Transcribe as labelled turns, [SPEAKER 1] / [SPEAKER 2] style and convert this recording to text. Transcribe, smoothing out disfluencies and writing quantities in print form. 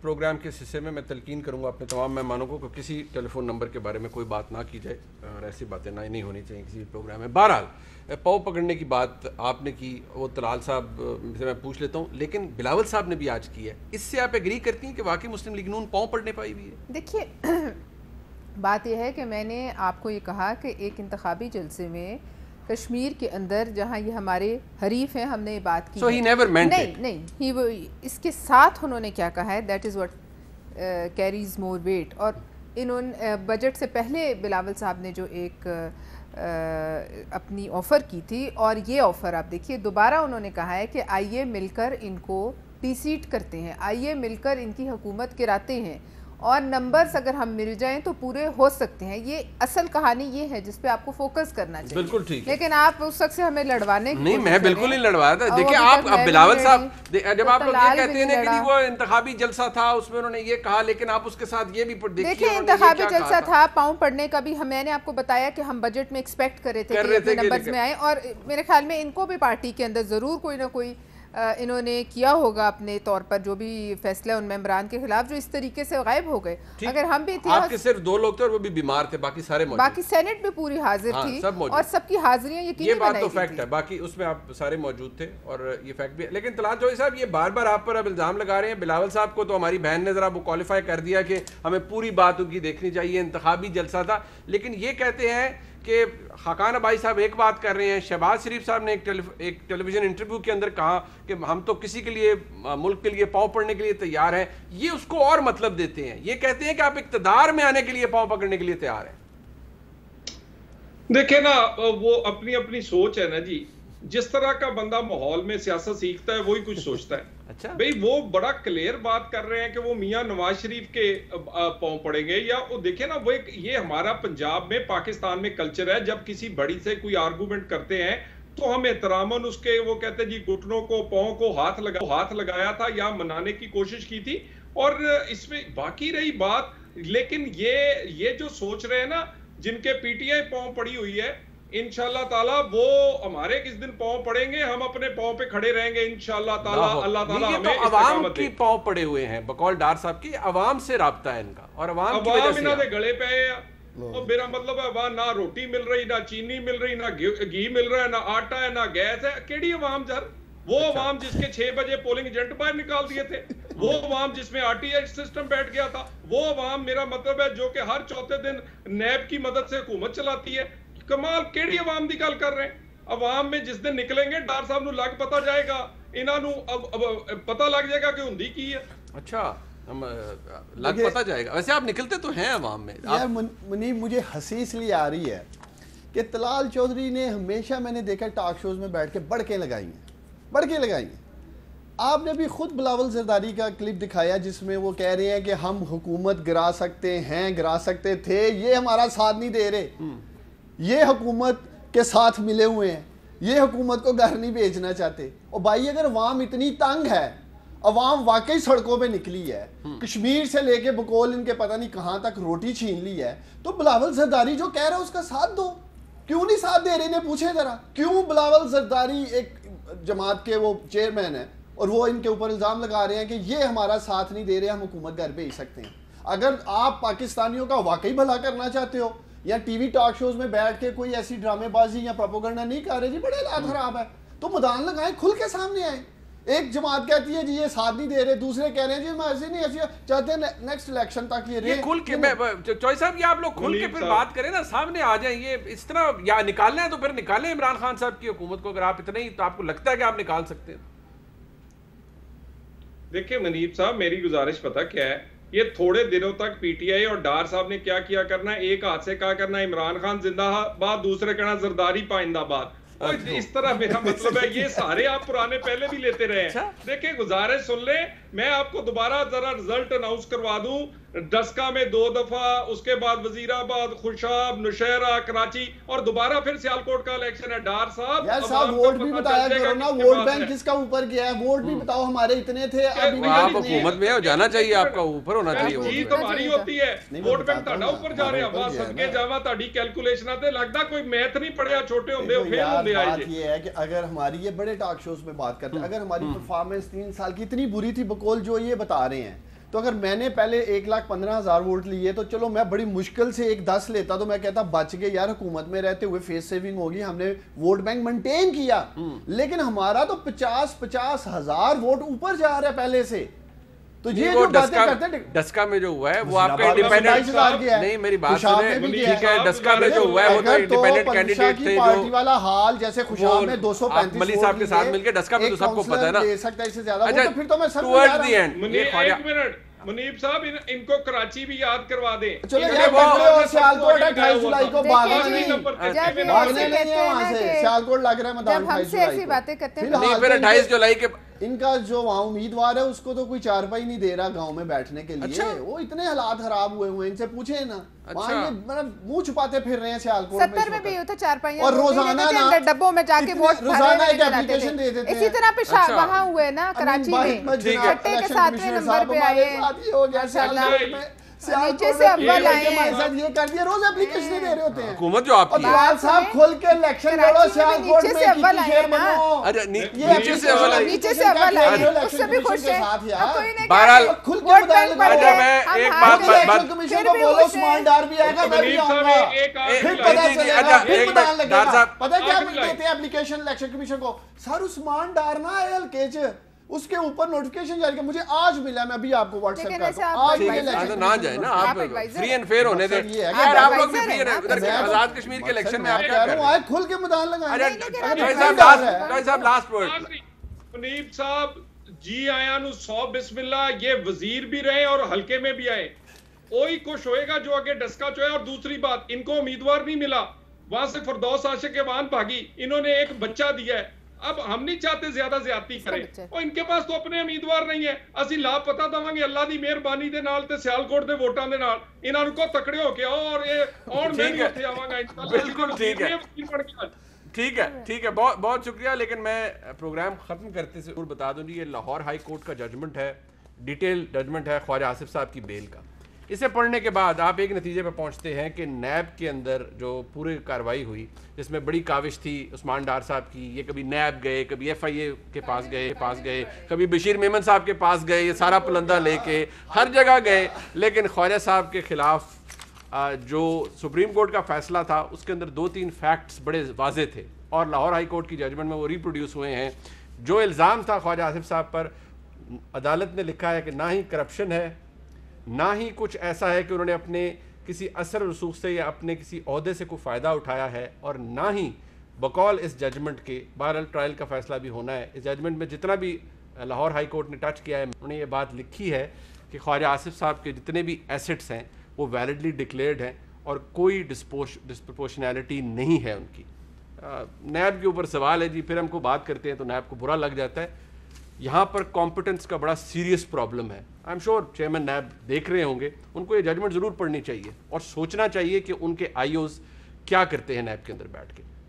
[SPEAKER 1] Programme کے حصے میں تلقین کروں گا اپنے تمام مہمانوں کو کہ کسی ٹیلی فون نمبر کے بارے میں کوئی بات نہ کی جائے اور ایسی باتیں نہیں ہونی چاہیے کسی پروگرام میں. بہرحال پاؤں پکڑنے کی بات آپ نے کی, وہ طلال صاحب سے میں پوچھ لیتا ہوں, لیکن بلاول صاحب نے بھی آج کی ہے, اس سے آپ ایگری کرتی ہیں کہ واقعی مسلم لیگ نون پاؤں پڑنے پائی ہوئی ہے؟
[SPEAKER 2] دیکھیے بات یہ ہے کہ میں نے آپ کو یہ کہا کہ ایک انتخابی جلسے میں کشمیر کے اندر جہاں یہ ہمارے حریف ہیں, ہم نے یہ بات کی.
[SPEAKER 1] So he never meant it.
[SPEAKER 2] نہیں, اس کے ساتھ انہوں نے کیا کہا ہے, that is what carries more weight. اور انہوں نے بجٹ سے پہلے بلاول صاحب نے جو ایک اپنی آفر کی تھی, اور یہ آفر آپ دیکھیے دوبارہ انہوں نے کہا ہے کہ آئیے مل کر ان کو ٹی سیٹ کرتے ہیں, آئیے مل کر ان کی حکومت گراتے ہیں, اور نمبرز اگر ہم مل جائیں تو پورے ہو سکتے ہیں. یہ اصل کہانی یہ ہے جس پہ آپ کو فوکس کرنا چاہیے.
[SPEAKER 1] بالکل ٹھیک ہے,
[SPEAKER 2] لیکن آپ اس وقت سے ہمیں لڑوانے
[SPEAKER 1] نہیں, میں بالکل نہیں لڑوا رہا تھا. دیکھیں آپ بلاول صاحب جب آپ لوگ یہ کہتے ہیں کہ وہ انتخابی جلسہ تھا اس میں انہوں نے یہ کہا, لیکن آپ اس کے ساتھ یہ بھی
[SPEAKER 2] دیکھیں انتخابی جلسہ تھا, پاؤں پڑنے کا بھی میں نے آپ کو بتایا کہ ہم بجٹ میں ایکسپیکٹ کر رہے تھے کہ نمبرز میں آئیں, اور میرے خیال میں ان کو بھی پارٹی کے اندر ضرور کوئی نہ کوئی انہوں نے کیا ہوگا اپنے طور پر جو بھی فیصلہ ان ممبران کے خلاف جو اس طریقے سے غائب ہو گئے. اگر ہم بھی تھے,
[SPEAKER 1] آپ کے صرف 2 لوگ تھے اور وہ بھی بیمار تھے, باقی سارے موجود,
[SPEAKER 2] باقی سینٹ بھی پوری حاضر تھی اور سب کی حاضریاں یقینی
[SPEAKER 1] یہ بات تو فیکٹ ہے, باقی اس میں آپ سارے موجود تھے اور یہ فیکٹ بھی ہے. لیکن طلال چودھری صاحب یہ بار بار آپ پر اب الزام لگا رہے ہیں, بلاول صاحب کو تو ہماری بہن نے ذرا وہ کوالیفائی کر دیا کہ ہمیں پوری بات ان کی دیکھنی چاہیے, انتخابی جلسہ تھا. لیکن یہ کہتے ہیں کہ خاقان ابائی صاحب ایک بات کر رہے ہیں, شہباز شریف صاحب نے ایک ٹیلی ویژن انٹرویو کے اندر کہا کہ ہم تو کسی کے لیے ملک کے لیے پاؤں پڑنے کے لیے تیار ہیں. یہ اس کو اور مطلب دیتے ہیں, یہ کہتے ہیں کہ آپ اقتدار میں آنے کے لیے پاؤں پکڑنے کے لیے تیار ہیں.
[SPEAKER 3] دیکھیں نا, وہ اپنی اپنی سوچ ہے نا جی, جس طرح کا بندہ ماحول میں سیاست سیکھتا ہے وہی کچھ سوچتا ہے.
[SPEAKER 1] اچھا
[SPEAKER 3] بھئی وہ بڑا کلیئر بات کر رہے ہیں کہ وہ میاں نواز شریف کے پاؤں پڑیں گے, یا وہ دیکھیں نا, وہ یہ ہمارا پنجاب میں پاکستان میں کلچر ہے, جب کسی بڑی سے کوئی آرگومنٹ کرتے ہیں تو ہم احتراماً اس کے وہ کہتے ہیں جی گھٹنوں کو پاؤں کو ہاتھ لگایا تھا یا منانے کی کوشش کی تھی. اور اس میں باقی رہی بات, لیکن یہ جو سوچ رہے ہیں نا جن کے پی ٹی آئی پاؤں پڑی ہوئی ہے, انشاءاللہ تعالیٰ وہ ہمارے کس دن پاؤں پڑیں گے, ہم اپنے پاؤں پہ کھڑے رہیں گے انشاءاللہ تعالیٰ. اللہ تعالیٰ ہمیں
[SPEAKER 1] عوام کی پاؤں پڑے ہوئے ہیں, بقول ڈار صاحب کی عوام سے رابطہ ہے ان کا, اور عوام کی وجہ سے
[SPEAKER 3] انہوں نے گلے پہ ہے. اور میرا مطلب ہے وہاں نہ روٹی مل رہی, نہ چینی مل رہی, نہ گھی مل رہا ہے, نہ آٹا ہے, نہ گیس ہے. کیڑی عوام جر, وہ عوام جس کے 6 بجے پولنگ ایجنٹ باہر نکال دیے تھے, وہ عوام جس میں آر ٹی ایچ سسٹم بیٹھ گیا تھا, وہ عوام میرا مطلب ہے جو کہ ہر چوتھے دن نیب کی مدد سے حکومت چلاتی ہے. کمال کیڑی عوام دی گل کر رہے ہیں. عوام میں جس دن نکلیں گے ڈار صاحب نو لگ پتا جائے گا, انہاں نو پتا لگ جائے گا کہ ہوندی کی ہے.
[SPEAKER 1] اچھا لگ پتا جائے گا. ویسے آپ نکلتے تو ہیں عوام میں.
[SPEAKER 4] یار منیب مجھے ہنسی اس لیے آ رہی ہے کہ طلال چودھری نے ہمیشہ میں نے دیکھا ٹاک شوز میں بیٹھ کے بڑھ کے لگائی ہیں. آپ نے بھی خود بلاول زرداری کا کلپ دکھایا جس میں وہ کہہ رہے ہیں کہ ہم حکومت گرا سکتے ہیں, گرا سکتے تھے, یہ ہمارا ساتھ نہیں دے رہے, یہ حکومت کے ساتھ ملے ہوئے ہیں, یہ حکومت کو گھر نہیں بھیجنا چاہتے. اور بھائی اگر عوام اتنی تنگ ہے, عوام واقعی سڑکوں پہ نکلی ہے, کشمیر سے لے کے بکول ان کے پتہ نہیں کہاں تک روٹی چھین لی ہے, تو بلاول زرداری جو کہہ رہا ہے اس کا ساتھ دو. کیوں نہیں ساتھ دے رہے, انہیں پوچھیں ذرا کیوں. بلاول زرداری ایک جماعت کے وہ چیئرمین ہیں اور وہ ان کے اوپر الزام لگا رہے ہیں کہ یہ ہمارا ساتھ نہیں دے رہے, ہم حکومت گھر بھیج سکتے ہیں. اگر آپ پاکستانیوں کا واقعی بھلا کرنا چاہتے ہو, یا ٹی وی ٹاک شوز میں بیٹھ کے کوئی ایسی ڈرامے بازی یا پروپیگنڈا نہیں کر رہے, جی بڑے حالات خراب ہے, تو میدان لگائیں, کھل کے سامنے آئیں. ایک جماعت کہتی ہے جی یہ ساتھ نہیں دے رہے, دوسرے کہہ رہے ہیں جی ہم ایسے نہیں, ایسے چاہتے ہیں نیکسٹ الیکشن تک یہ رہے.
[SPEAKER 1] کھل کے چوہدری صاحب یہ آپ لوگ کھل کے پھر بات کریں نا, سامنے آ جائیں. یہ اس طرح یا نکالنا ہے تو پھر نکالیں عمران خان صاحب کی حکومت کو, اگر آپ اتنا ہی تو آپ کو لگتا ہے کہ آپ نکال سکتے ہیں.
[SPEAKER 3] دیکھیں منیب صاحب, میری گزارش پتہ کیا ہے, یہ تھوڑے دنوں تک پی ٹی آئی اور ڈار صاحب نے کیا کرنا ہے, ایک ہاتھ سے کہا کرنا عمران خان زندہ باد, دوسرے کہنا زرداری پائندہ باد. اس طرح میرا مطلب ہے یہ سارے آپ پرانے پہلے بھی لیتے رہے ہیں. دیکھیں گزارش سن لیں, میں آپ کو دوبارہ ذرا رزلٹ اناؤنس کروا دوں. ڈسکا میں 2 دفعہ, اس کے بعد وزیر آباد, خوشاب, نوشہرہ, کراچی, اور دوبارہ پھر سیالکوٹ کا الیکشن ہے. ڈار صاحب
[SPEAKER 4] یار صاحب ووٹ بھی بتایا کرو نا, ووٹ بینک کس کا اوپر گیا ہے, ووٹ بھی بتاؤ ہمارے اتنے تھے.
[SPEAKER 1] آپ حکومت میں جانا چاہیے, آپ کا اوپر ہونا چاہیے.
[SPEAKER 3] جیت ہماری ہوتی ہے, ووٹ بینک تہاڈا اوپر جا رہا ہے. بس صدقے جاواں تہاڈی کیلکولیشناں تے لگدا کوئی میتھ نہیں پڑھیا, چھوٹے ہوندے ہو فیل ہوندے آئے.
[SPEAKER 4] بات یہ ہے کہ اگر ہماری, یہ بڑے ٹاک شوز میں بات کرتے ہیں, اگر ہماری پرفارمنس 3 سال کی اتنی بری تھی بقول جو یہ بتا رہے ہیں, تو اگر میں نے پہلے 1,15,000 ووٹ لیے تو چلو میں بڑی مشکل سے 10 لیتا تو میں کہتا بچ گئے یار، حکومت میں رہتے ہوئے فیس سیونگ ہوگی، ہم نے ووٹ بینک مینٹین کیا، لیکن ہمارا تو 50 ہزار ووٹ اوپر جا رہا ہے پہلے سے. تو یہ جو باتیں کرتے ہیں
[SPEAKER 1] ڈسکا میں جو ہوا ہے وہ آپ کا انڈیپینڈنٹ نہیں، میری بات سنیں، ٹھیک ہے ڈسکا میں جو ہوا ہے وہ تو انڈیپینڈنٹ کینڈیڈیٹ تھے جو
[SPEAKER 4] پارٹی والا حال جیسے خوشاب میں 235
[SPEAKER 1] ملی صاحب کے ساتھ مل کے ڈسکا میں تو سب کو پتہ ہے نا.
[SPEAKER 4] دے سکتا ہے اس سے زیادہ وہ تو پھر تو میں سب
[SPEAKER 1] ٹورڈ دی اینڈ
[SPEAKER 3] ایک منٹ منیب صاحب ان کو کراچی بھی یاد کروا دیں.
[SPEAKER 4] چلو یار بگڑے اور سیالکوٹ 28 جولائی کو بھاگنے نہیں ہے وہاں سے، سیالکوٹ لگ رہا ہے میدان 28 جولائی کو.
[SPEAKER 1] نہیں پھر 28 جولائی کے
[SPEAKER 4] ان کا جو وہاں امیدوار ہے اس کو تو کوئی چارپائی نہیں دے رہا گاؤں میں بیٹھنے کے لیے. وہ اتنے حالات خراب ہوئے ہوئے، ان سے پوچھیں نا، وہاں یہ منہ چھپاتے پھر رہے ہیں سیالکوٹ
[SPEAKER 2] 70 میں بھی ہوتا چارپائیاں
[SPEAKER 4] اور روزانہ
[SPEAKER 2] ڈبوں میں جا کے ووٹ
[SPEAKER 4] روزانہ ایک اپلیکیشن دے دیتے ہیں.
[SPEAKER 2] اسی طرح پہ وہاں ہوئے نا کراچی میں چھٹے کے 7ویں نمبر پہ آئے ہیں، نیچے سے اول آئے ہیں،
[SPEAKER 4] یہ کر دیا روز اپلیکیشن دے رہے ہوتے ہیں.
[SPEAKER 1] حکومت جو آپ کی
[SPEAKER 4] لال صاحب کھل کے الیکشن لڑو سیالکوٹ میں کی شیر بنو.
[SPEAKER 1] نیچے سے اول آئے،
[SPEAKER 2] نیچے سے اول آئے، اس سے بھی خوش ہیں.
[SPEAKER 1] بہرحال
[SPEAKER 4] کھل کے بتائیں
[SPEAKER 1] میں ایک بات
[SPEAKER 4] کمیشن کو بولو عثمان ڈار بھی آئے گا، میں بھی آؤں گا، پھر پتہ چلے گا، پھر پتہ لگے گا. پتہ کیا دیتے ہیں اپلیکیشن الیکشن کمیشن کو؟ سر عثمان ڈار نا ایل کے اس کے اوپر نوٹیفیکیشن جاری کیا، مجھے آج ملا، میں ابھی آپ کو واٹس ایپ کرتا ہوں. آج یہ الیکشن
[SPEAKER 1] نہ جائے نا، آپ فری اینڈ فیئر ہونے دیں یار، آپ لوگ بھی فری اینڈ ادھر آزاد کشمیر کے الیکشن میں آپ کیا کر رہے ہیں؟
[SPEAKER 4] کھل کے میدان لگائیں.
[SPEAKER 1] صاحب لاسٹ ورڈ.
[SPEAKER 3] منیب صاحب جی آیا نو 100 بسم اللہ، یہ وزیر بھی رہے اور حلقے میں بھی آئے، وہی خوش ہوئے گا جو آگے ڈسکا چوئے. اور دوسری بات، ان کو امیدوار نہیں ملا، وہاں سے فردوس عاشق وان بھاگی، انہوں نے ایک بچہ دیا ہے. اب ہم نہیں چاہتے زیادہ زیادتی کریں، اور ان کے پاس تو اپنے امیدوار نہیں ہے. اسی لاپتہ دواں اللہ دی مہربانی دے نال تے سیالکوٹ دے ووٹاں دے نال انہاں کو تکڑے ہو کے اور میں بھی اوتھے آواں گا.
[SPEAKER 1] بالکل ٹھیک ہے، ٹھیک ہے، ٹھیک ہے، بہت بہت شکریہ. لیکن میں پروگرام ختم کرتے سے بتا دوں یہ لاہور ہائی کورٹ کا ججمنٹ ہے، ڈیٹیل ججمنٹ ہے خواجہ آصف صاحب کی بیل کا. اسے پڑھنے کے بعد آپ ایک نتیجے پہ پہنچتے ہیں کہ نیب کے اندر جو پوری کارروائی ہوئی جس میں بڑی کاوش تھی عثمان ڈار صاحب کی، یہ کبھی نیب گئے، کبھی ایف آئی اے کے پاس گئے، کبھی بشیر میمن صاحب کے پاس گئے، یہ سارا پلندہ لے کے ہر جگہ گئے، لیکن خواجہ صاحب کے خلاف جو سپریم کورٹ کا فیصلہ تھا اس کے اندر 2-3 فیکٹس بڑے واضح تھے اور لاہور ہائی کورٹ کی ججمنٹ میں وہ ریپروڈیوس ہوئے ہیں. جو الزام تھا خواجہ آصف صاحب پر، عدالت نے لکھا ہے کہ نہ ہی کرپشن ہے، نہ ہی کچھ ایسا ہے کہ انہوں نے اپنے کسی اثر رسوخ سے یا اپنے کسی عہدے سے کوئی فائدہ اٹھایا ہے، اور نہ ہی بقول اس ججمنٹ کے، بہرحال ٹرائل کا فیصلہ بھی ہونا ہے. اس ججمنٹ میں جتنا بھی لاہور ہائی کورٹ نے ٹچ کیا ہے، انہوں نے یہ بات لکھی ہے کہ خواجہ آصف صاحب کے جتنے بھی ایسٹس ہیں وہ ویلڈلی ڈکلیئرڈ ہیں اور کوئی ڈسپروپورشنیلٹی نہیں ہے ان کی. نیب کے اوپر سوال ہے جی، پھر ہم کو بات کرتے ہیں تو نیب کو برا لگ جاتا ہے. یہاں پر کمپٹنس کا بڑا سیریس پرابلم ہے. I am sure chairman NAB دیکھ رہے ہوں گے، ان کو یہ ججمنٹ ضرور پڑھنی چاہیے اور سوچنا چاہیے کہ ان کے آئی اوز کیا کرتے ہیں نیب کے اندر بیٹھ کے.